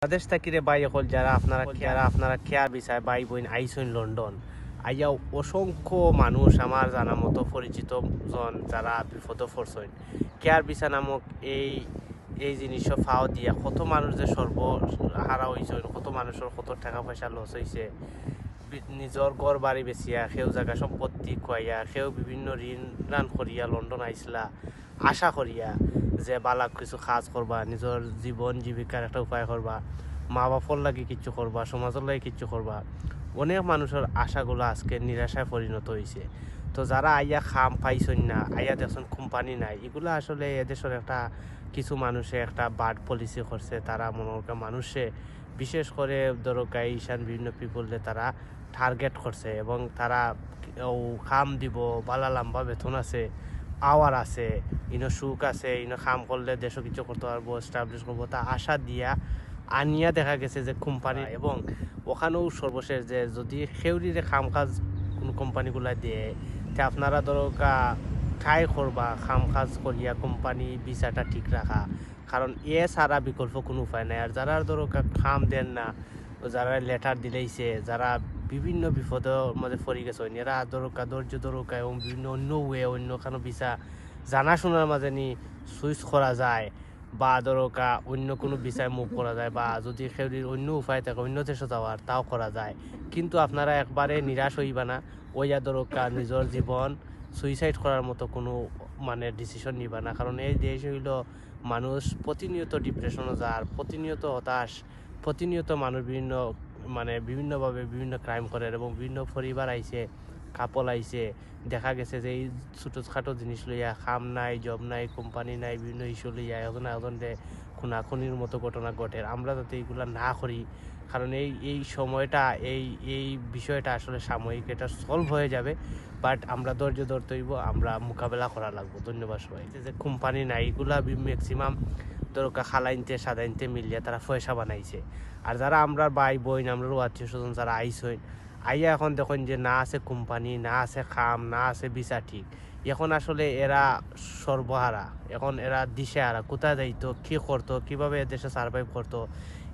Bangladesh থাকিরে by হল যারা আপনারা কেয়ার বিচার বাই বোন আইসইন লন্ডন আইয়া অসংখ্য মানুষ আমার জানা মতো পরিচিত জন যারা বিপদ পড়ছেন কেয়ার বিচার নামক এই এই জিনিস ফাও দিয়া কত মানুষ যে সর্বহারা হয়েছে, কত মানুষের কত টাকা পয়সা লস হয়েছে, নিজের ঘর বাড়ি বেচিয়া সেও জায়গা সম্পত্তি খুয়াইয়া সেও বিভিন্ন ঋণ রান করিয়া লন্ডন আইসলা আশা করিয়া যে বালাক কিছু কাজ করবা, নিজের জীবন জীবিকার একটা উপায় করবা, মা বাপর লাগে কিচ্ছু করবা, সমাজের লাগে কিচ্ছু করবা। অনেক মানুষের আশাগুলো আজকে নিরাশায় পরিণত হয়েছে। তো যারা আইয়া খাম পাইছেন না, আইয়া দেখছেন কোম্পানি নাই, এগুলো আসলে এদেশের একটা কিছু মানুষে একটা বার্ড পলিসি করছে। তারা মনে করেন মানুষে বিশেষ করে ধরো গাইশান বিভিন্ন পিপলকে তারা টার্গেট করছে এবং তারা খাম দিব, বালা লম্বা বেতন আছে, আওয়ার আছে, ইনো সুখ আছে, ইনো কাম করলে দেশও কিছু করতে পারবো, এস্টাবলিশ করবো, তা আশা দিয়া আনিয়া দেখা গেছে যে কোম্পানি এবং ওখানেও সর্বশেষ যে যদি খেউরিরে কাম কাজ কোনো কোম্পানিগুলা দিয়ে তে আপনারা ধরো ট্রাই করবা কাম কাজ করিয়া কোম্পানি ভিসাটা ঠিক রাখা, কারণ এ ছাড়া বিকল্প কোনো উপায় নাই। আর যারা ধরো কাম দেন না, যারা লেটার দিলেইছে, যারা বিভিন্ন বিপদের মধ্যে পড়ে গেছে, এরা ধৈর্য দরকার এবং বিভিন্ন অন্য অন্য কোনো ভিসা জানাশোনার মাঝে নি সুইচ করা যায় বা দরকা অন্য কোনো ভিসায় মুভ করা যায়, বা যদি সেউরির অন্য উপায় থাকে অন্য দেশে যাওয়ার তাও করা যায়। কিন্তু আপনারা একবারে নিরাশ হইবা না, ওইয়া দরকা নিজের জীবন সুইসাইড করার মতো কোনো ডিসিশন নিবা না, কারণ এই দেশ হইল মানুষ প্রতিনিয়ত ডিপ্রেশনে যার, প্রতিনিয়ত হতাশ, প্রতিনিয়ত মানুষ বিভিন্নভাবে বিভিন্ন ক্রাইম করে এবং বিভিন্ন পরিবার আইছে, কাপল আইছে, দেখা গেছে যে এই ছোটোখাটো জিনিস লইয়া কাম নাই, জব নাই, কোম্পানি নাই, বিভিন্ন ইস্যু লইয়া এখন খুনাখুনির মতো ঘটনা ঘটে। আমরা যাতে এইগুলা না করি, কারণ এই সময়টা এই বিষয়টা আসলে সাময়িক, এটা সলভ হয়ে যাবে, বাট আমরা ধৈর্য ধরতে হইব, আমরা মোকাবেলা করা লাগবো। ধন্যবাদ সবাই। যে কোম্পানি নাই, এগুলা ম্যাক্সিমাম দরকার খালাইনতে সাদাইনতে মিলিয়ে তারা পয়সা বানাইছে। আর যারা আমরা ভাই বোন, আমরাও আত্মীয় স্বজন যারা আইসইন আইয়া এখন দেখুন যে না আছে কোম্পানি, না আছে খাম, না আছে ভিসা ঠিক, এখন আসলে এরা সর্বহারা, এখন এরা দিশেহারা, কোথায় যাইতো, কী করতো, কীভাবে এদেশে সার্ভাইভ করতো।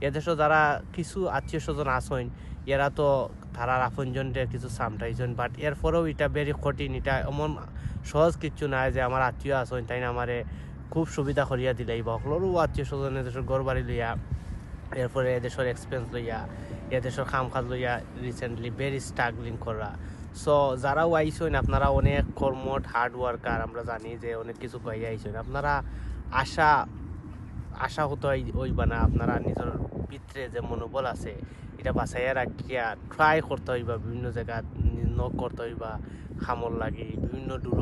এদেশে যারা কিছু আত্মীয় স্বজন আসেন এরা তো তারার আপনজনদের কিছু সামটাইছেন, বাট এরপরেও এটা ভেরি কঠিন, এটা এমন সহজ কিচ্ছু নাই যে আমার আত্মীয় আসেন তাই না আমারে খুব সুবিধা করিয়া দিলাই বা হলেও আত্মীয় স্বজন এদেশের ঘর বাড়ি লইয়া, এরপরে এদেশের এক্সপেন্স লইয়া, এদেশের কাম কাজ লইয়া রিসেন্টলি ভেরি স্ট্রাগলিং করা। সো যারাও আইসেন আপনারা অনেক কর্মঠ, হার্ড ওয়ার্কার, আমরা জানি যে অনেক কিছু পাইয়া আইসেন, আপনারা আশা হতো হইবা না, আপনারা নিজের ভিতরে যে মনোবল আছে এটা বাঁচাইয়া রাখিয়া ট্রাই করতে হইবা, বিভিন্ন জায়গা নক করতে হইবা, খামর লাগে বিভিন্ন দূর